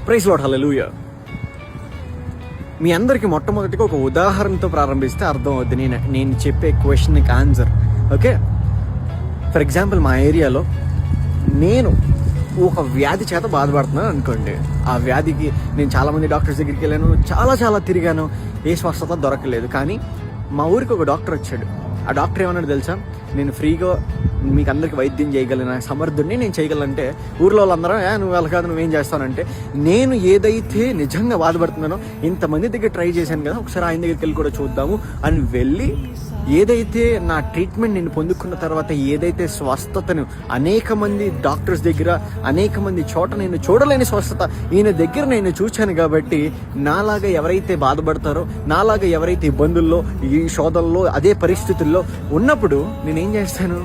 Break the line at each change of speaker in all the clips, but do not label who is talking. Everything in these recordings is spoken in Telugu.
ప్రైజ్ లార్డ్, హల్లెలూయా. మీ అందరికీ మొట్టమొదటిగా ఒక ఉదాహరణతో ప్రారంభిస్తే అర్థం అవుద్ది నేను చెప్పే క్వశ్చన్కి ఆన్సర్. ఓకే, ఫర్ ఎగ్జాంపుల్ మా ఏరియాలో నేను ఒక వ్యాధి చేత బాధపడుతున్నాను అనుకోండి. ఆ వ్యాధికి నేను చాలామంది డాక్టర్స్ దగ్గరికి వెళ్ళాను, చాలా తిరిగాను, ఏ స్వస్థత దొరకలేదు. కానీ మా ఊరికి ఒక డాక్టర్ వచ్చాడు. ఆ డాక్టర్ ఏమన్నాడు తెలుసా, నేను ఫ్రీగా మీకు అందరికి వైద్యం చేయగలిగిన సమర్థుడిని, నేను చేయగలంటే ఊర్లో వాళ్ళందరూ నువ్వు వెళ్ళ కాదు, నువ్వేం చేస్తానంటే, నేను ఏదైతే నిజంగా బాధపడుతున్నానో ఇంతమంది దగ్గర ట్రై చేశాను కదా, ఒకసారి ఆయన దగ్గరికి వెళ్ళి కూడా చూద్దాము అని వెళ్ళి, ఏదైతే నా ట్రీట్మెంట్ నేను పొందుకున్న తర్వాత ఏదైతే స్వస్థతను అనేక మంది డాక్టర్స్ దగ్గర అనేక మంది చోట నేను చూడలేని స్వస్థత ఈయన దగ్గర నేను చూశాను. కాబట్టి నాలాగా ఎవరైతే బాధపడతారో, నాలాగా ఎవరైతే ఇబ్బందుల్లో, ఈ శోధనలో, అదే పరిస్థితుల్లో ఉన్నప్పుడు నేనేం చేస్తాను,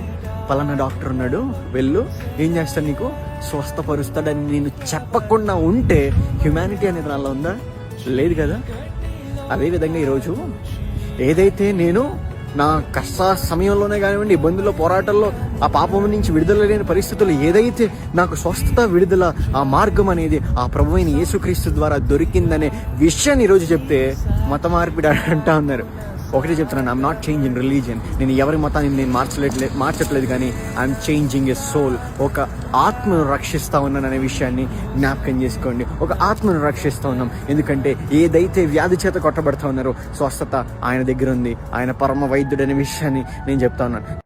పలానా డాక్టర్ ఉన్నాడు, వెళ్ళు, ఏం చేస్తాను, నీకు స్వస్థపరుస్తాడని నేను చెప్పకుండా ఉంటే హ్యుమానిటీ అనేది నాలో ఉందా? లేదు కదా. అదేవిధంగా ఈరోజు ఏదైతే నేను నా కష్ట సమయంలోనే కానివ్వండి, ఇబ్బందుల్లో, పోరాటాల్లో, ఆ పాపం నుంచి విడుదల లేని పరిస్థితుల్లో ఏదైతే నాకు స్వస్థత, విడుదల, ఆ మార్గం అనేది ఆ ప్రభువైన యేసుక్రీస్తు ద్వారా దొరికిందనే విషయాన్ని ఈరోజు చెప్తే మత మార్పిడి అంటా ఉన్నారు. ఒకటే చెప్తున్నాను, ఐఎమ్ నాట్ చేంజింగ్ రిలీజియన్. నేను ఎవరి మతాన్ని నేను మార్చట్లేదు, కానీ ఐఎమ్ చేంజింగ్ ఎ సోల్. ఒక ఆత్మను రక్షిస్తా ఉన్నాను అనే విషయాన్ని జ్ఞాపకం చేసుకోండి. ఒక ఆత్మను రక్షిస్తూ ఉన్నాం. ఎందుకంటే ఏదైతే వ్యాధి చేత కొట్టబడతా ఉన్నారో స్వస్థత ఆయన దగ్గర ఉంది. ఆయన పరమ వైద్యుడు అనే విషయాన్ని నేను చెప్తా ఉన్నాను.